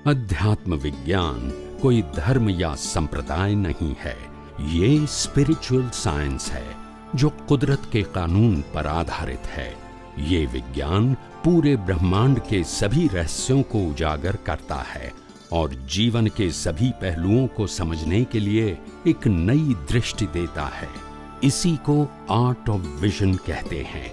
अध्यात्म विज्ञान कोई धर्म या संप्रदाय नहीं है, ये स्पिरिचुअल साइंस है जो कुदरत के कानून पर आधारित है। ये विज्ञान पूरे ब्रह्मांड के सभी रहस्यों को उजागर करता है और जीवन के सभी पहलुओं को समझने के लिए एक नई दृष्टि देता है। इसी को आर्ट ऑफ विजन कहते हैं,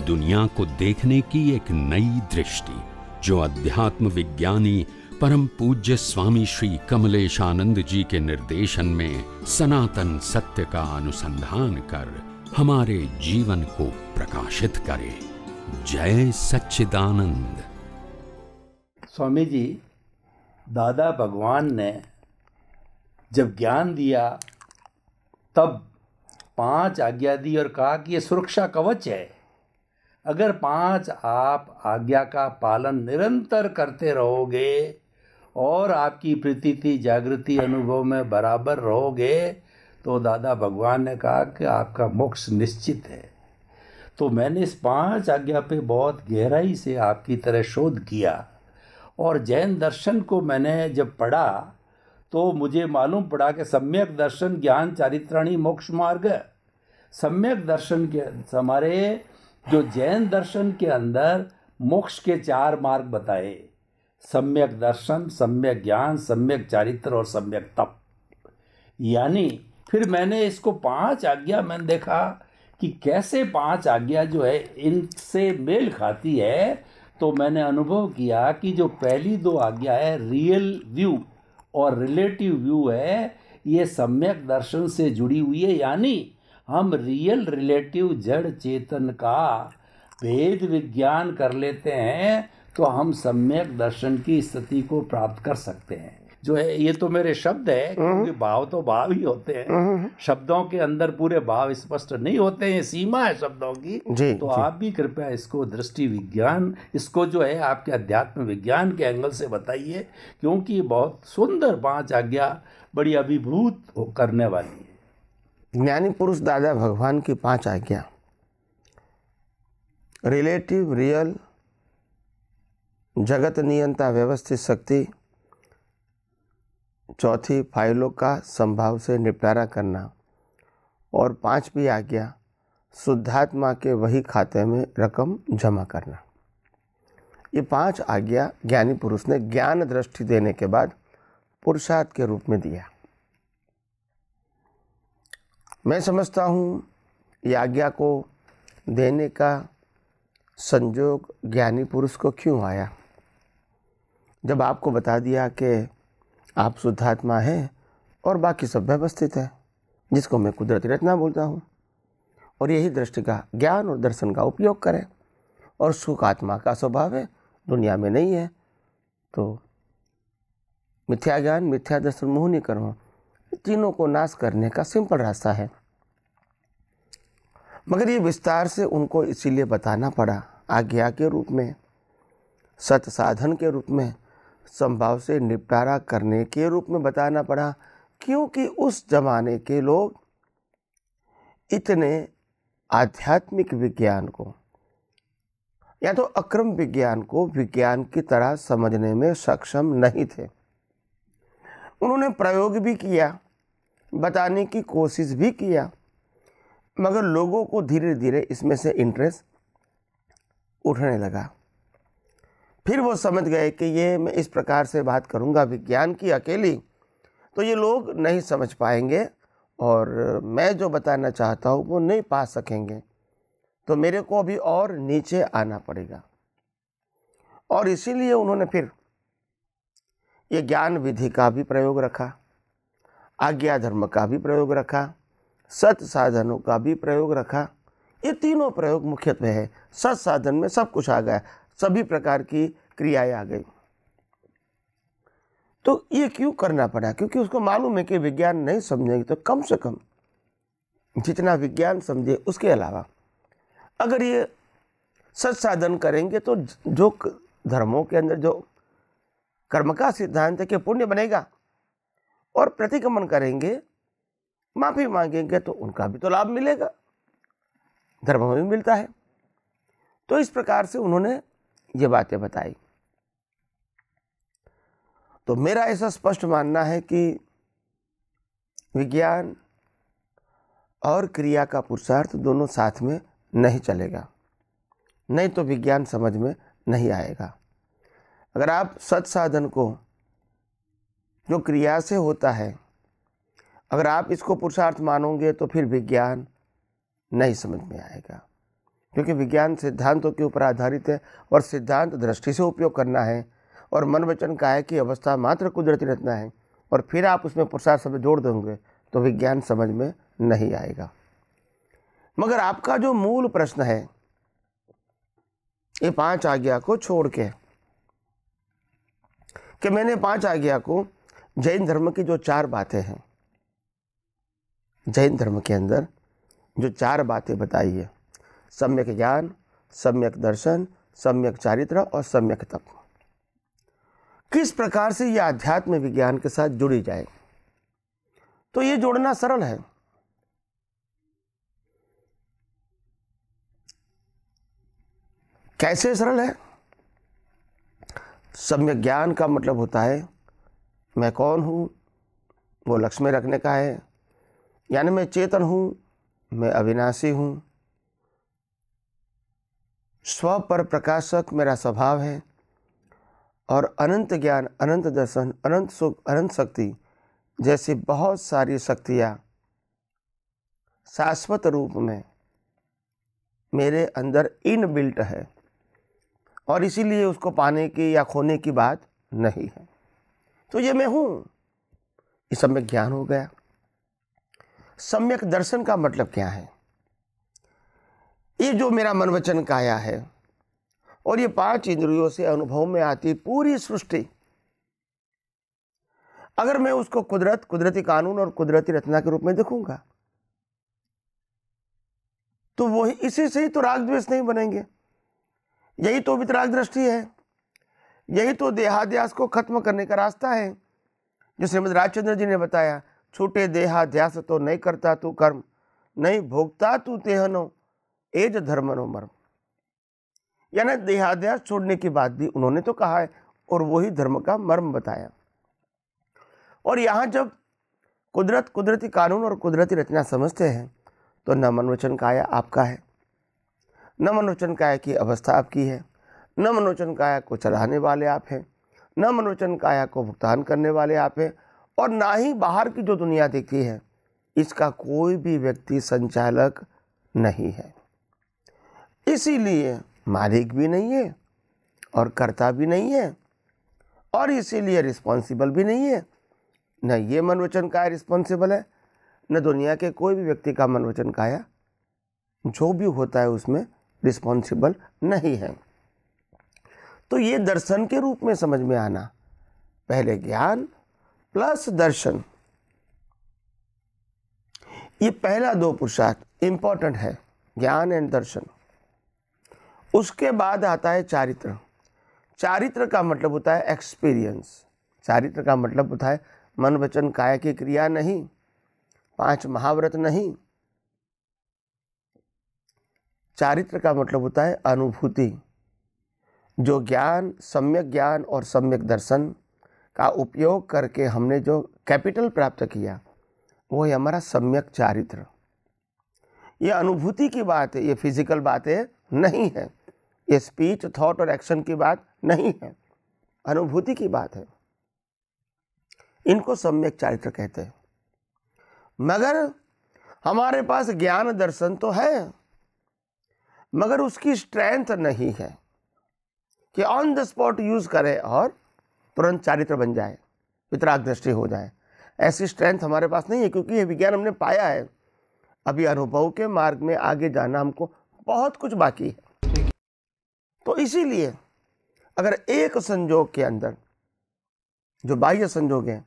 दुनिया को देखने की एक नई दृष्टि, जो अध्यात्म विज्ञानी परम पूज्य स्वामी श्री कमलेशानंद जी के निर्देशन में सनातन सत्य का अनुसंधान कर हमारे जीवन को प्रकाशित करे। जय सच्चिदानंद। स्वामी जी, दादा भगवान ने जब ज्ञान दिया तब 5 आज्ञा दी और कहा कि ये सुरक्षा कवच है। अगर 5 आप आज्ञा का पालन निरंतर करते रहोगे और आपकी प्रतीति जागृति अनुभव में बराबर रहोगे तो दादा भगवान ने कहा कि आपका मोक्ष निश्चित है। तो मैंने इस 5 आज्ञा पे बहुत गहराई से आपकी तरह शोध किया और जैन दर्शन को मैंने जब पढ़ा तो मुझे मालूम पड़ा कि सम्यक दर्शन ज्ञान चारित्राणी मोक्ष मार्ग। सम्यक दर्शन के हमारे जो जैन दर्शन के अंदर मोक्ष के 4 मार्ग बताए, सम्यक दर्शन, सम्यक ज्ञान, सम्यक चारित्र और सम्यक तप। यानी फिर मैंने इसको 5 आज्ञा मैंने देखा कि कैसे 5 आज्ञा जो है इनसे मेल खाती है। तो मैंने अनुभव किया कि जो पहली 2 आज्ञा है रियल व्यू और रिलेटिव व्यू है, ये सम्यक दर्शन से जुड़ी हुई है। यानी हम रियल रिलेटिव जड़ चेतन का भेद विज्ञान कर लेते हैं तो हम सम्यक दर्शन की स्थिति को प्राप्त कर सकते हैं। जो है ये तो मेरे शब्द है, क्योंकि भाव तो भाव ही होते हैं, शब्दों के अंदर पूरे भाव स्पष्ट नहीं होते हैं, सीमा है शब्दों की। तो आप भी कृपया इसको दृष्टि विज्ञान, इसको जो है आपके अध्यात्म विज्ञान के एंगल से बताइए, क्योंकि बहुत सुंदर 5 आज्ञा बड़ी अभिभूत करने वाली है। ज्ञानी पुरुष दादा भगवान की 5 आज्ञा, रिलेटिव, रियल, जगत नियंता व्यवस्थित शक्ति, चौथी फाइलों का संभाव से निपटारा करना और 5वीं आज्ञा शुद्धात्मा के वही खाते में रकम जमा करना। ये 5 आज्ञा ज्ञानी पुरुष ने ज्ञान दृष्टि देने के बाद पुरुषार्थ के रूप में दिया। मैं समझता हूँ ये आज्ञा को देने का संयोग ज्ञानी पुरुष को क्यों आया। जब आपको बता दिया कि आप शुद्धात्मा हैं और बाकी सब व्यवस्थित है, जिसको मैं कुदरती रचना बोलता हूँ, और यही दृष्टि का ज्ञान और दर्शन का उपयोग करें, और सुख आत्मा का स्वभाव है, दुनिया में नहीं है, तो मिथ्या ज्ञान, मिथ्या दर्शन, मोहिनी कर्म, तीनों को नाश करने का सिंपल रास्ता है। मगर ये विस्तार से उनको इसीलिए बताना पड़ा, आज्ञा के रूप में, सत साधन के रूप में, संभाव से निपटारा करने के रूप में बताना पड़ा, क्योंकि उस जमाने के लोग इतने आध्यात्मिक विज्ञान को या तो अक्रम विज्ञान को विज्ञान की तरह समझने में सक्षम नहीं थे। उन्होंने प्रयोग भी किया, बताने की कोशिश भी किया, मगर लोगों को धीरे धीरे इसमें से इंटरेस्ट उठने लगा। फिर वो समझ गए कि ये मैं इस प्रकार से बात करूंगा विज्ञान की अकेली, तो ये लोग नहीं समझ पाएंगे और मैं जो बताना चाहता हूँ वो नहीं पा सकेंगे, तो मेरे को अभी और नीचे आना पड़ेगा। और इसीलिए उन्होंने फिर ये ज्ञान विधि का भी प्रयोग रखा, आज्ञा धर्म का भी प्रयोग रखा, सत साधनों का भी प्रयोग रखा। ये तीनों प्रयोग मुख्यत्वे है। सत साधन में सब कुछ आ गया, सभी प्रकार की क्रियाएं आ गई। तो ये क्यों करना पड़ा? क्योंकि उसको मालूम है कि विज्ञान नहीं समझेंगे तो कम से कम जितना विज्ञान समझे उसके अलावा अगर ये सत साधन करेंगे तो जो धर्मों के अंदर जो कर्म का सिद्धांत है कि पुण्य बनेगा, और प्रतिक्रमण करेंगे, माफी मांगेंगे तो उनका भी तो लाभ मिलेगा, धर्म में भी मिलता है। तो इस प्रकार से उन्होंने ये बातें बताई। तो मेरा ऐसा स्पष्ट मानना है कि विज्ञान और क्रिया का पुरुषार्थ दोनों साथ में नहीं चलेगा, नहीं तो विज्ञान समझ में नहीं आएगा। अगर आप सत्साधन को जो क्रिया से होता है, अगर आप इसको पुरुषार्थ मानोगे तो फिर विज्ञान नहीं समझ में आएगा, क्योंकि विज्ञान सिद्धांतों के ऊपर आधारित है और सिद्धांत दृष्टि से उपयोग करना है और मन वचन काया की अवस्था मात्र कुदरती रचना है, और फिर आप उसमें पुरुषार्थ शब्द जोड़ दोगे तो विज्ञान समझ में नहीं आएगा। मगर आपका जो मूल प्रश्न है, ये 5 आज्ञा को छोड़ के, कि मैंने 5 आज्ञा को जैन धर्म की जो 4 बातें हैं, जैन धर्म के अंदर जो 4 बातें बताई है, सम्यक ज्ञान, सम्यक दर्शन, सम्यक चारित्र और सम्यक तप, किस प्रकार से ये आध्यात्म विज्ञान के साथ जुड़ी जाए। तो ये जोड़ना सरल है। कैसे सरल है? सम्यक ज्ञान का मतलब होता है मैं कौन हूँ, वो लक्ष्य में रखने का है, यानी मैं चेतन हूँ, मैं अविनाशी हूँ, स्व पर प्रकाशक मेरा स्वभाव है, और अनंत ज्ञान, अनंत दर्शन, अनंत सुख, अनंत शक्ति जैसी बहुत सारी शक्तियाँ शाश्वत रूप में मेरे अंदर इनबिल्ट है, और इसीलिए उसको पाने की या खोने की बात नहीं है। तो ये मैं हूँ, ये सम्यक ज्ञान हो गया। सम्यक दर्शन का मतलब क्या है? ये जो मेरा मन वचन काया है और ये 5 इंद्रियों से अनुभव में आती पूरी सृष्टि, अगर मैं उसको कुदरत, कुदरती कानून और कुदरती रचना के रूप में देखूंगा तो वही, इसी से ही तो राग द्वेष नहीं बनेंगे। यही तो वितराग दृष्टि है, यही तो देहाध्यास को खत्म करने का रास्ता है, जो श्रीमद् राजचंद्र जी ने बताया, छूटे देहाध्यास तो नहीं करता तू कर्म, नहीं भोगता तू तेहनो एज धर्मनो मर्म। यानी देहाध्यास छोड़ने की बात भी उन्होंने तो कहा है और वही धर्म का मर्म बताया। और यहाँ जब कुदरत, कुदरती कानून और कुदरती रचना समझते हैं तो न मन वचन काया आपका है, न मन वचन काया की अवस्था आपकी है, न मन वचन काया को चलाने वाले आप हैं, न मन वचन काया को भुगतान करने वाले आप हैं, और ना ही बाहर की जो दुनिया दिखती है इसका कोई भी व्यक्ति संचालक नहीं है। इसीलिए मालिक भी नहीं है और कर्ता भी नहीं है, और इसीलिए रिस्पॉन्सिबल भी नहीं है। न ये मन वचन काया रिस्पॉन्सिबल है, न दुनिया के कोई भी व्यक्ति का मन वचन काया जो भी होता है उसमें रिस्पॉन्सिबल नहीं है। तो ये दर्शन के रूप में समझ में आना, पहले ज्ञान प्लस दर्शन, ये पहला 2 पुरुषार्थ इंपॉर्टेंट है, ज्ञान एंड दर्शन। उसके बाद आता है चारित्र। चारित्र का मतलब होता है एक्सपीरियंस। चारित्र का मतलब होता है मन वचन काया की क्रिया नहीं, 5 महाव्रत नहीं। चारित्र का मतलब होता है अनुभूति। जो ज्ञान, सम्यक ज्ञान और सम्यक दर्शन का उपयोग करके हमने जो कैपिटल प्राप्त किया वो है हमारा सम्यक चारित्र। ये अनुभूति की बात है, ये फिजिकल बातें नहीं है, ये स्पीच, थॉट और एक्शन की बात नहीं है, अनुभूति की बात है। इनको सम्यक चारित्र कहते हैं। मगर हमारे पास ज्ञान दर्शन तो है, मगर उसकी स्ट्रेंथ नहीं है कि ऑन द स्पॉट यूज करें और तुरंत चारित्र बन जाए, वितराग दृष्टि हो जाए। ऐसी स्ट्रेंथ हमारे पास नहीं है, क्योंकि ये विज्ञान हमने पाया है। अभी अनुभव के मार्ग में आगे जाना हमको बहुत कुछ बाकी है। तो इसीलिए अगर एक संयोग के अंदर जो बाह्य संयोग है,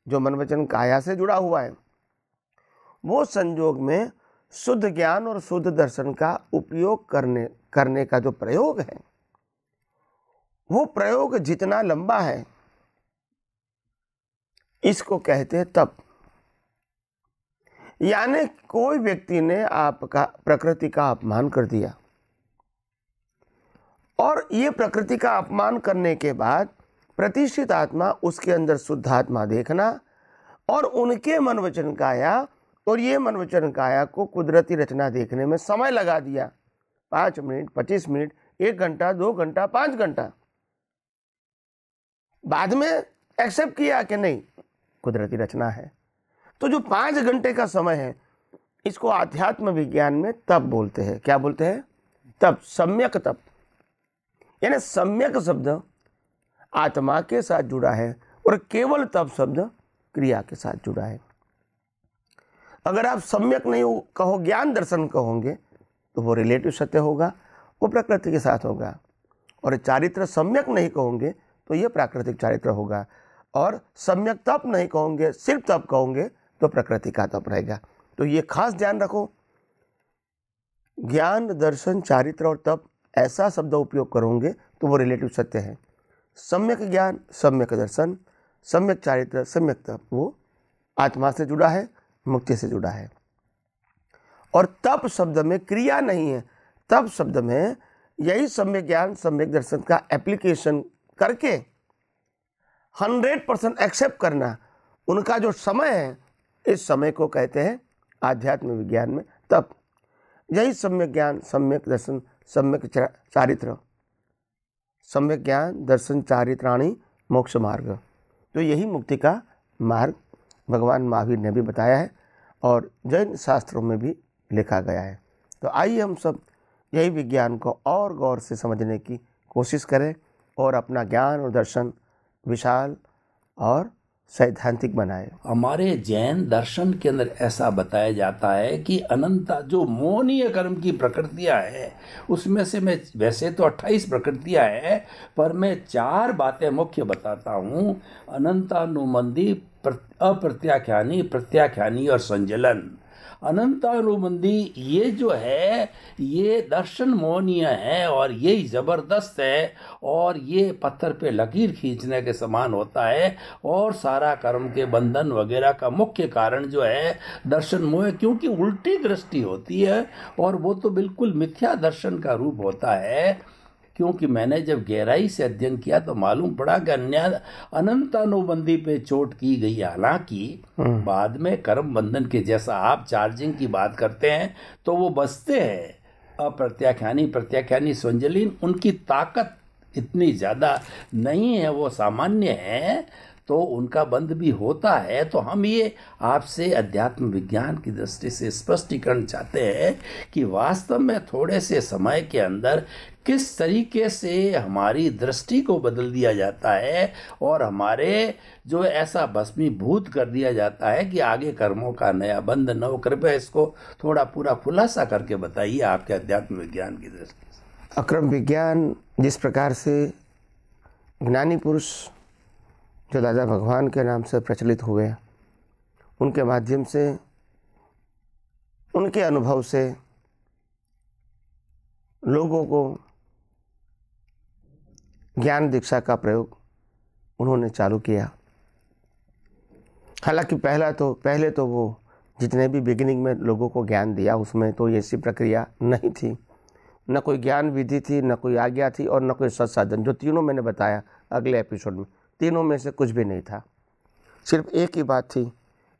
जो मन वचन काया से जुड़ा हुआ है, वो संयोग में शुद्ध ज्ञान और शुद्ध दर्शन का उपयोग करने का जो प्रयोग है, वो प्रयोग जितना लंबा है इसको कहते हैं तप। यानी कोई व्यक्ति ने आपका प्रकृति का अपमान कर दिया, और ये प्रकृति का अपमान करने के बाद प्रतिष्ठित आत्मा, उसके अंदर शुद्ध आत्मा देखना और उनके मन वचन काया और ये मन वचन काया को कुदरती रचना देखने में समय लगा दिया, 5 मिनट, 25 मिनट, 1 घंटा, 2 घंटा, 5 घंटा। बाद में एक्सेप्ट किया कि नहीं, कुदरती रचना है। तो जो 5 घंटे का समय है, इसको आध्यात्म विज्ञान में तप बोलते हैं। क्या बोलते हैं? तप, सम्यक तप। यानी सम्यक शब्द आत्मा के साथ जुड़ा है और केवल तप शब्द क्रिया के साथ जुड़ा है। अगर आप सम्यक नहीं कहो, ज्ञान दर्शन कहोगे, तो वो रिलेटिव सत्य होगा, वो प्रकृति के साथ होगा। और चारित्र सम्यक नहीं कहोगे तो ये प्राकृतिक चारित्र होगा। और सम्यक तप नहीं कहोगे, सिर्फ तप कहोगे, तो प्रकृति का तप रहेगा। तो ये खास ध्यान रखो, ज्ञान दर्शन चारित्र और तप ऐसा शब्द उपयोग करोगे तो वो रिलेटिव सत्य है। सम्यक ज्ञान, सम्यक दर्शन, सम्यक चारित्र, सम्यक तप, वो आत्मा से जुड़ा है, मुक्ति से जुड़ा है। और तप शब्द में क्रिया नहीं है। तप शब्द में यही सम्यक ज्ञान, सम्यक दर्शन का एप्लीकेशन करके 100% एक्सेप्ट करना, उनका जो समय है, इस समय को कहते हैं आध्यात्म विज्ञान में तप। यही सम्यक ज्ञान, सम्यक दर्शन, सम्यक चारित्र, सम्यक ज्ञान दर्शन चारित्राणी मोक्ष मार्ग। तो यही मुक्ति का मार्ग भगवान महावीर ने भी बताया है और जैन शास्त्रों में भी लिखा गया है। तो आइए हम सब यही विज्ञान को और गौर से समझने की कोशिश करें और अपना ज्ञान और दर्शन विशाल और सैद्धांतिक बनाए। हमारे जैन दर्शन के अंदर ऐसा बताया जाता है कि अनंता जो मोहनीय कर्म की प्रकृतियां है, उसमें से मैं वैसे तो 28 प्रकृतियां हैं, पर मैं 4 बातें मुख्य बताता हूँ। अनंतानुबंधी, अप्रत्याख्यानी, प्रत्याख्यानी और संजलन। अनंतानुबंधी ये जो है, ये दर्शन मोहनीय है और ये ज़बरदस्त है और ये पत्थर पे लकीर खींचने के समान होता है। और सारा कर्म के बंधन वगैरह का मुख्य कारण जो है दर्शन मोह, क्योंकि उल्टी दृष्टि होती है और वो तो बिल्कुल मिथ्या दर्शन का रूप होता है। क्योंकि मैंने जब गहराई से अध्ययन किया तो मालूम पड़ा कि अनंतानुबंधी पे चोट की गई। हालांकि बाद में कर्म बंधन के जैसा आप चार्जिंग की बात करते हैं तो वो बचते हैं। अप्रत्याख्यानी, प्रत्याख्यानी, संजलीन, उनकी ताकत इतनी ज़्यादा नहीं है, वो सामान्य है, तो उनका बंध भी होता है। तो हम ये आपसे अध्यात्म विज्ञान की दृष्टि से स्पष्टीकरण चाहते हैं कि वास्तव में थोड़े से समय के अंदर किस तरीके से हमारी दृष्टि को बदल दिया जाता है और हमारे जो ऐसा भस्मीभूत कर दिया जाता है कि आगे कर्मों का नया बंध न हो। कृपया इसको थोड़ा पूरा खुलासा करके बताइए आपके अध्यात्म विज्ञान की दृष्टि से। अक्रम विज्ञान जिस प्रकार से ज्ञानी पुरुष जो दादा भगवान के नाम से प्रचलित हुए, उनके माध्यम से, उनके अनुभव से लोगों को ज्ञान दीक्षा का प्रयोग उन्होंने चालू किया। हालांकि पहले तो वो जितने भी बिगिनिंग में लोगों को ज्ञान दिया, उसमें तो ऐसी प्रक्रिया नहीं थी, न कोई ज्ञान विधि थी, न कोई आज्ञा थी और न कोई सत्साधन। जो तीनों मैंने बताया अगले एपिसोड में, तीनों में से कुछ भी नहीं था। सिर्फ एक ही बात थी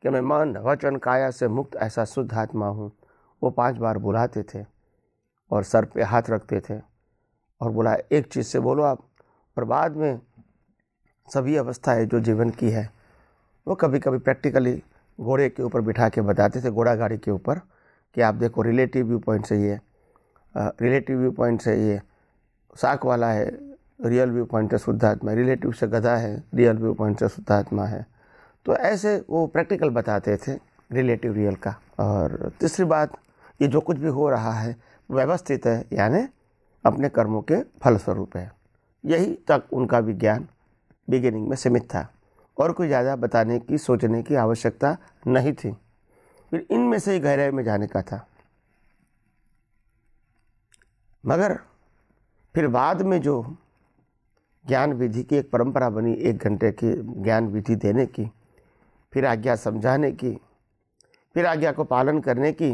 कि मैं मन वचन काया से मुक्त ऐसा शुद्ध आत्मा हूँ। वो 5 बार बुलाते थे और सर पे हाथ रखते थे और बोला एक चीज़ से बोलो आप। और बाद में सभी अवस्थाएं जो जीवन की है वो कभी कभी प्रैक्टिकली घोड़े के ऊपर बिठा के बताते थे, घोड़ा गाड़ी के ऊपर, कि आप देखो रिलेटिव व्यू पॉइंट से ये, रिलेटिव व्यू पॉइंट से ये साख वाला है, रियल व्यू पॉइंट से शुद्ध आत्मा, रिलेटिव से गधा है, रियल व्यू पॉइंट से शुद्ध आत्मा है। तो ऐसे वो प्रैक्टिकल बताते थे रिलेटिव रियल का। और तीसरी बात, ये जो कुछ भी हो रहा है व्यवस्थित है, यानी अपने कर्मों के फलस्वरूप है। यही तक उनका विज्ञान बिगिनिंग में सीमित था और कोई ज़्यादा बताने की, सोचने की आवश्यकता नहीं थी। फिर इनमें से ही गहराई में जाने का था। मगर फिर बाद में जो ज्ञान विधि की एक परंपरा बनी, 1 घंटे की ज्ञान विधि देने की, फिर आज्ञा समझाने की, फिर आज्ञा को पालन करने की,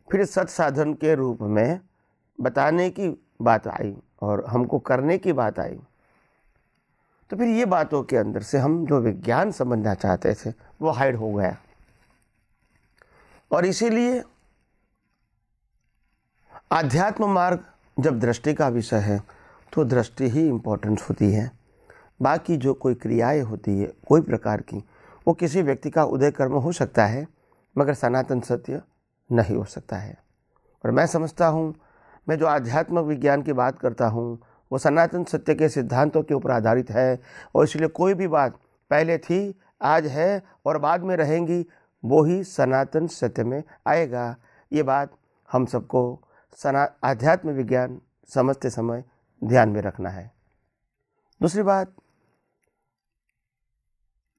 फिर सत्साधन के रूप में बताने की बात आई और हमको करने की बात आई। तो फिर ये बातों के अंदर से हम जो विज्ञान समझना चाहते थे वो हाइड हो गया। और इसीलिए आध्यात्म मार्ग जब दृष्टि का विषय है तो दृष्टि ही इम्पोर्टेंट होती है। बाकी जो कोई क्रियाएं होती है कोई प्रकार की, वो किसी व्यक्ति का उदय कर्म हो सकता है, मगर सनातन सत्य नहीं हो सकता है। और मैं समझता हूँ, मैं जो आध्यात्मिक विज्ञान की बात करता हूँ वो सनातन सत्य के सिद्धांतों के ऊपर आधारित है। और इसलिए कोई भी बात पहले थी, आज है और बाद में रहेंगी, वो ही सनातन सत्य में आएगा। ये बात हम सबको आध्यात्म विज्ञान समझते समय ध्यान में रखना है। दूसरी बात,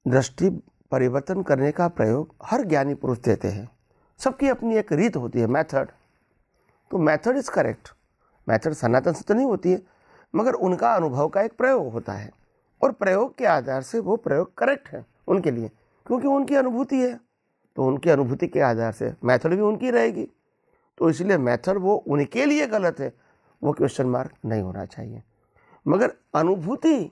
दृष्टि परिवर्तन करने का प्रयोग हर ज्ञानी पुरुष देते हैं। सबकी अपनी एक रीत होती है, मेथड। तो मेथड इज करेक्ट, मेथड सनातन से तो नहीं होती है, मगर उनका अनुभव का एक प्रयोग होता है और प्रयोग के आधार से वो प्रयोग करेक्ट है उनके लिए, क्योंकि उनकी अनुभूति है। तो उनकी अनुभूति के आधार से मेथड भी उनकी रहेगी। तो इसलिए मेथड वो उनके लिए गलत है, वो क्वेश्चन मार्क नहीं होना चाहिए। मगर अनुभूति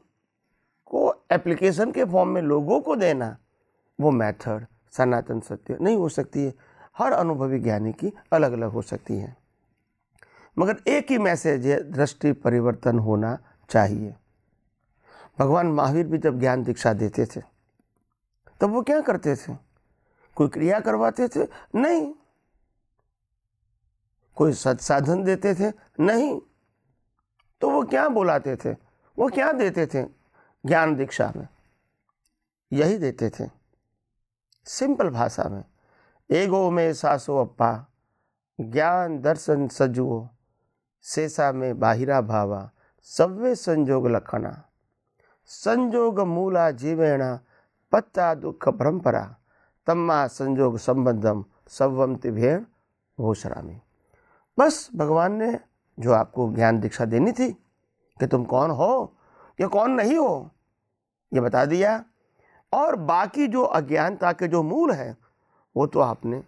को एप्लीकेशन के फॉर्म में लोगों को देना, वो मेथड सनातन सत्य नहीं हो सकती है। हर अनुभवी ज्ञानी की अलग अलग हो सकती है, मगर एक ही मैसेज है, दृष्टि परिवर्तन होना चाहिए। भगवान महावीर भी जब ज्ञान दीक्षा देते थे तब वो क्या करते थे? कोई क्रिया करवाते थे? नहीं। कोई सत्साधन देते थे? नहीं। तो वो क्या बुलाते थे, वो क्या देते थे ज्ञान दीक्षा में? यही देते थे सिंपल भाषा में, एगो में सासो अप्पा, ज्ञान दर्शन सजुओ, शेषा में बाहिरा भावा, सव्वे संजोग लखना, संजोग मूला जीवेण, पत्ता दुख परंपरा, तम्मा संजोग संबंधम, सव्वम तिभेण भूषरामी। बस भगवान ने जो आपको ज्ञान दीक्षा देनी थी कि तुम कौन हो या कौन नहीं हो, ये बता दिया। और बाकी जो अज्ञानता के जो मूल है वो तो आपने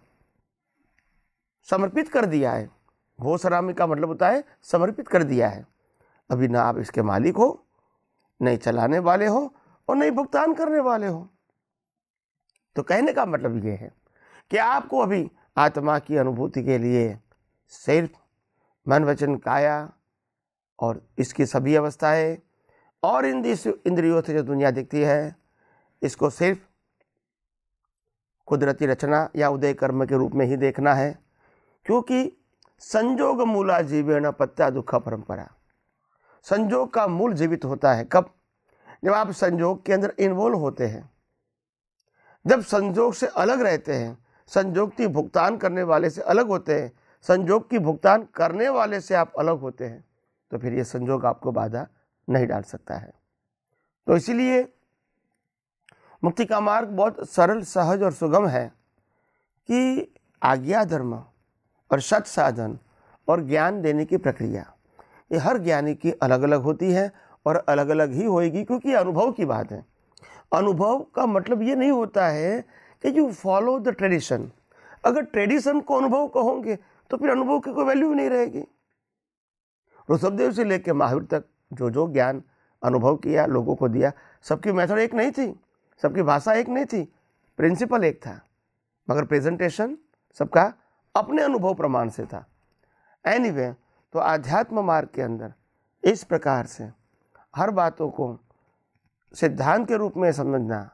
समर्पित कर दिया है। भूषरामी का मतलब होता है समर्पित कर दिया है। अभी ना आप इसके मालिक हो, नहीं चलाने वाले हो और नहीं भुगतान करने वाले हो। तो कहने का मतलब ये है कि आपको अभी आत्मा की अनुभूति के लिए सिर्फ मन वचन काया और इसकी सभी अवस्थाएं और इंद्रियों से जो दुनिया दिखती है, इसको सिर्फ कुदरती रचना या उदय कर्म के रूप में ही देखना है। क्योंकि संजोग मूला जीवेण पत्ता दुखा परंपरा, संजोग का मूल जीवित होता है कब? जब आप संजोग के अंदर इन्वॉल्व होते हैं, जब संजोग से अलग रहते हैं, संजोग की भुगतान करने वाले से अलग होते हैं, संजोग की भुगतान करने वाले से आप अलग होते हैं, तो फिर ये संजोग आपको बाधा नहीं डाल सकता है। तो इसीलिए मुक्ति का मार्ग बहुत सरल, सहज और सुगम है कि आज्ञा धर्म और सत साधन और ज्ञान देने की प्रक्रिया, ये हर ज्ञानी की अलग अलग होती है और अलग अलग ही होएगी, क्योंकि अनुभव की बात है। अनुभव का मतलब ये नहीं होता है कि यू फॉलो द ट्रेडिशन। अगर ट्रेडिशन को अनुभव कहोगे तो फिर अनुभव की कोई वैल्यू नहीं रहेगी। ऋषभदेव से लेकर महावीर तक जो जो ज्ञान अनुभव किया, लोगों को दिया, सबकी मेथड एक नहीं थी, सबकी भाषा एक नहीं थी, प्रिंसिपल एक था, मगर प्रेजेंटेशन सबका अपने अनुभव प्रमाण से था। एनीवे, तो आध्यात्म मार्ग के अंदर इस प्रकार से हर बातों को सिद्धांत के रूप में समझना,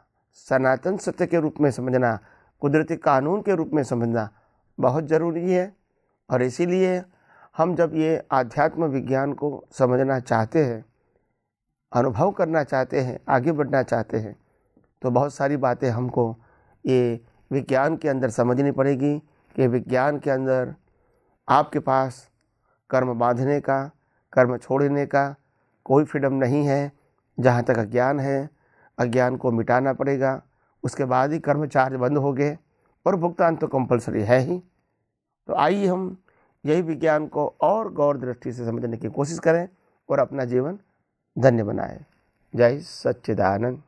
सनातन सत्य के रूप में समझना, कुदरती कानून के रूप में समझना बहुत ज़रूरी है। और इसीलिए हम जब ये आध्यात्म विज्ञान को समझना चाहते हैं, अनुभव करना चाहते हैं, आगे बढ़ना चाहते हैं, तो बहुत सारी बातें हमको ये विज्ञान के अंदर समझनी पड़ेगी कि विज्ञान के अंदर आपके पास कर्म बांधने का, कर्म छोड़ने का कोई फ्रीडम नहीं है। जहाँ तक अज्ञान है, अज्ञान को मिटाना पड़ेगा, उसके बाद ही कर्मचार्य बंद हो गए और भुगतान तो कंपलसरी है ही। तो आइए हम यही विज्ञान को और गौर दृष्टि से समझने की कोशिश करें और अपना जीवन धन्य बनाएं। जय सच्चिदानंद।